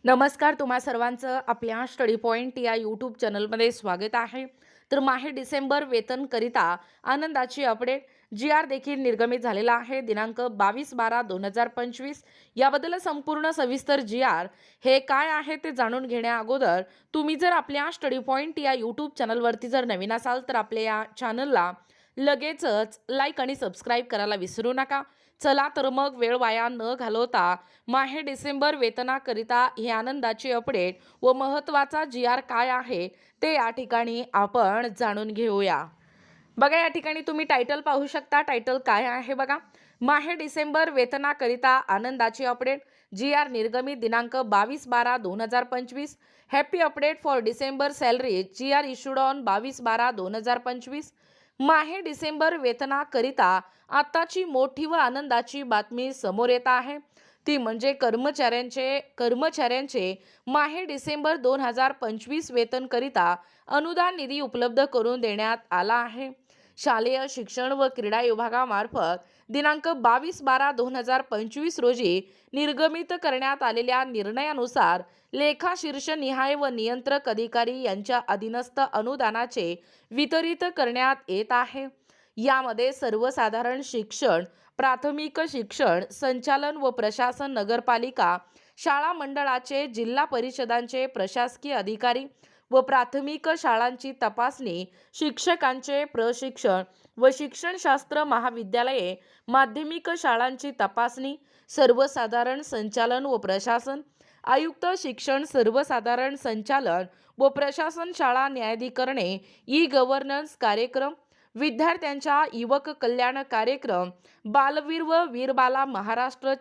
नमस्कार, तुम्हा सर्वांचं आपल्या स्टडी पॉइंट या यूट्यूब चॅनलमध्ये स्वागत आहे. तर माहे डिसेंबर वेतनकरिता आनंदाची अपडेट जी आर देखील निर्गमित झालेला आहे दिनांक 22/12/2025. याबद्दल संपूर्ण सविस्तर जी आर हे काय आहे ते जाणून घेण्या अगोदर तुम्ही जर आपल्या स्टडी पॉइंट या यूट्यूब चॅनलवरती जर नवीन असाल तर आपल्या या चॅनलला लगेचच लाईक आणि सबस्क्राईब करायला विसरू नका. चला तर मग वेळ वाया न घालवता माहे डिसेंबर वेतनाकरिता ही आनंदाची अपडेट व महत्त्वाचा जी आर काय आहे ते या ठिकाणी आपण जाणून घेऊया. बघा, या ठिकाणी तुम्ही टायटल पाहू शकता. टायटल काय आहे बघा, माहे डिसेंबर वेतनाकरिता आनंदाची अपडेट जी आर निर्गमित दिनांक 22/12/2025. Happy update for December salary G R issued on 22/12/2025. माहे डिसेंबर वेतनाकरिता आताची मोठी व आनंदाची बातमी समोर येत आहे. ती म्हणजे कर्मचाऱ्यांचे माहे डिसेंबर 2025 वेतनकरिता अनुदान निधी उपलब्ध करून देण्यात आला आहे. शालेय शिक्षण व क्रीडा विभागामार्फत दिनांक 22/12/2025 रोजी निर्गमित करण्यात आलेल्या निर्णयानुसार लेखाशीर्ष निहाय व नियंत्रक अधिकारी यांच्या अधीनस्थ अनुदानाचे वितरित करण्यात येत आहे. यामध्ये सर्वसाधारण शिक्षण, प्राथमिक शिक्षण संचालन व प्रशासन, नगरपालिका, शाळा मंडळाचे, जिल्हा परिषदांचे प्रशासकीय अधिकारी व प्राथमिक शाळांची तपासणी, शिक्षकांचे प्रशिक्षण व शिक्षणशास्त्र महाविद्यालये, माध्यमिक शाळांची तपासणी, सर्वसाधारण संचालन व प्रशासन, आयुक्त शिक्षण, सर्वसाधारण संचालन व प्रशासन, शाळा न्यायाधिकरणे, ई गव्हर्नन्स कार्यक्रम, विद्यार्थ्यांच्या युवक कल्याण कार्यक्रम, बालवीर व वीरबाला, महाराष्ट्र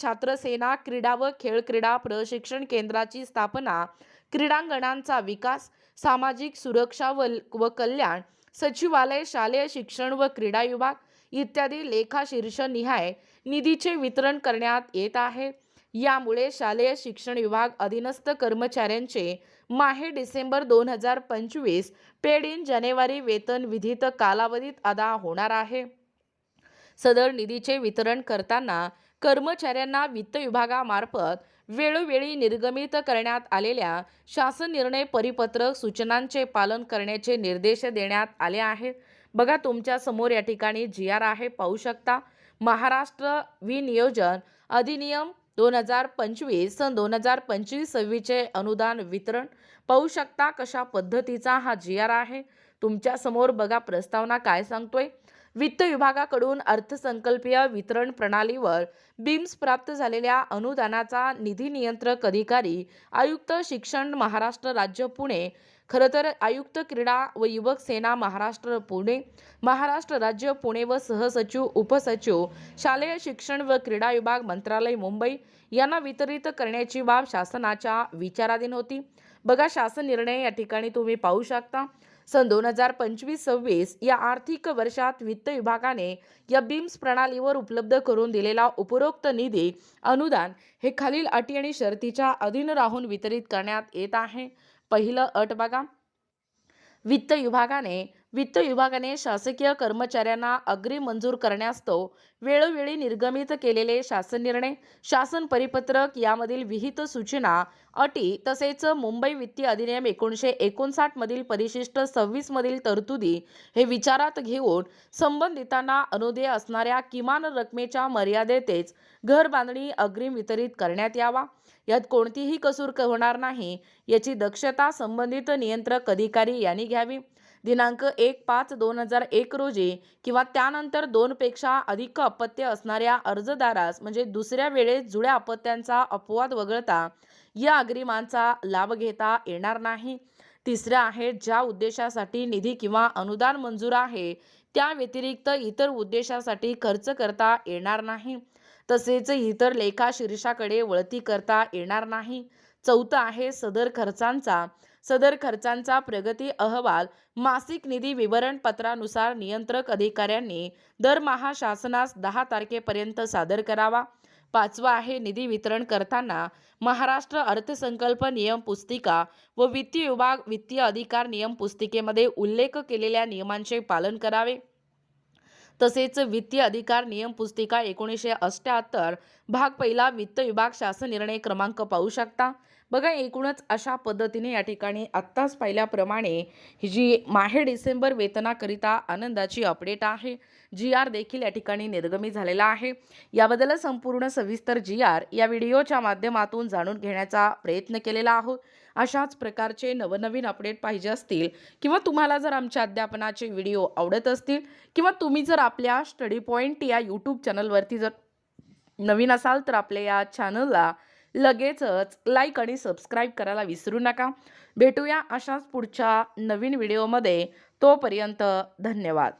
छात्रसेना क्रीडा व खेळ क्रीडा प्रशिक्षण केंद्राची स्थापना, क्रीडांगणांचा विकास, सामाजिक सुरक्षा व कल्याण सचिवालय, शालेय शिक्षण व क्रीडा विभाग इत्यादी लेखाशीर्ष निहाय निधीचे वितरण करण्यात येत आहे. यामुळे शालेय शिक्षण विभाग अधीनस्थ कर्मचाऱ्यांचे माहे डिसेंबर 2025 पेड इन जानेवारी वेतन विधित कालावधीत अदा होणार आहे. सदर निधीचे वितरण करताना कर्मचाऱ्यांना वित्त विभागामार्फत वेळोवेळी निर्गमित करण्यात आलेल्या शासन निर्णय, परिपत्रक, सूचनांचे पालन करण्याचे निर्देश देण्यात आले आहेत. बघा, तुमच्या समोर या ठिकाणी जी आर आहे, पाहू शकता. महाराष्ट्र विनियोजन अधिनियम 2025 सन 2025-26 अनुदान वितरण पाहू शकता. कशा पद्धतीचा हा जी आर आहे तुमच्या समोर. बघा, प्रस्तावना काय सांगतोय. वित्त विभागाकडून अर्थसंकल्पीय वितरण प्रणालीवर बीम्स प्राप्त झालेल्या अनुदानाचा निधी नियंत्रक अधिकारी, आयुक्त शिक्षण महाराष्ट्र राज्य पुणे, खरं तर आयुक्त क्रीडा व युवक सेना महाराष्ट्र पुणे, महाराष्ट्र राज्य पुणे व सहसचिव, उपसचिव, शालेय शिक्षण व क्रीडा विभाग मंत्रालय मुंबई यांना वितरित करण्याची बाब शासनाच्या विचाराधीन होती. बघा, शासन निर्णय या ठिकाणी तुम्ही पाहू शकता. सन 2025-26 या आर्थिक वर्षात वित्त विभागाने या बीम्स प्रणालीवर उपलब्ध करून दिलेला उपरोक्त निधी अनुदान हे खालील अटी आणि शर्तीच्या अधीन राहून वितरित करण्यात येत आहे. पहिलं अट बघा, वित्त विभागाने शासकीय कर्मचाऱ्यांना अग्रिम मंजूर करण्यास्तव वेळोवेळी निर्गमित केलेले शासन निर्णय, शासन परिपत्रक यामधील विहित सूचना, अटी तसेच मुंबई वित्तीय अधिनियम 1959 मधील परिशिष्ट 26 मधील तरतुदी हे विचारात घेऊन संबंधितांना अनुदेय असणाऱ्या किमान रकमेच्या मर्यादेतच घर बांधणी अग्रिम वितरित करण्यात यावा. यात कोणतीही कसूर होणार नाही याची दक्षता संबंधित नियंत्रक अधिकारी यांनी घ्यावी. दिनांक 1/5/2001 रोजी किंवा त्यानंतर 2 पेक्षा अधिक अपत्य असणाऱ्या अर्जदारास म्हणजे दुसऱ्या वेळेस जुळ्या अपत्यांचा अपवाद वगळता या अग्रिमांचा लाभ घेता येणार नाही. तिसरं आहे, ज्या उद्देशासाठी निधी किंवा अनुदान मंजूर आहे त्या व्यतिरिक्त इतर उद्देशासाठी खर्च करता येणार नाही. तसेच इतर लेखाशीर्षाकडे वळती करता येणार नाही. चौथं आहे, सदर खर्चांचा प्रगती अहवाल मासिक निधी विवरणपत्रानुसार नियंत्रक अधिकाऱ्यांनी दरमहा शासनास 10 तारखेपर्यंत सादर करावा. पाचवा आहे, निधी वितरण करताना महाराष्ट्र अर्थसंकल्प नियम पुस्तिका व वित्तीय विभाग वित्तीय अधिकार नियम पुस्तिकेमध्ये उल्लेख केलेल्या नियमांचे पालन करावे. तसेच वित्तीय अधिकार नियम पुस्तिका 1978 भाग पहिला वित्त विभाग शासन निर्णय क्रमांक पाहू शकता. बघा, एकूणच अशा पद्धतीने या ठिकाणी आत्ताच पाहिल्याप्रमाणे ही जी माहे डिसेंबर वेतनाकरिता आनंदाची अपडेट आहे. GR देखील या ठिकाणी निर्गमित झालेला आहे. याबद्दल संपूर्ण सविस्तर GR या व्हिडिओच्या माध्यमातून जाणून घेण्याचा प्रयत्न केलेला आहोत. अशाच प्रकारचे नवनवीन अपडेट पाहिजे असतील किंवा तुम्हाला जर आमच्या अध्यापनाचे व्हिडिओ आवडत असतील किंवा तुम्ही जर आपल्या स्टडी पॉईंट या यूट्यूब चॅनलवरती जर नवीन असाल तर आपल्या या चॅनलला लगेचच लाईक आणि सबस्क्राईब करायला विसरू नका. भेटूया अशाच पुढच्या नवीन व्हिडिओमध्ये. तोपर्यंत धन्यवाद.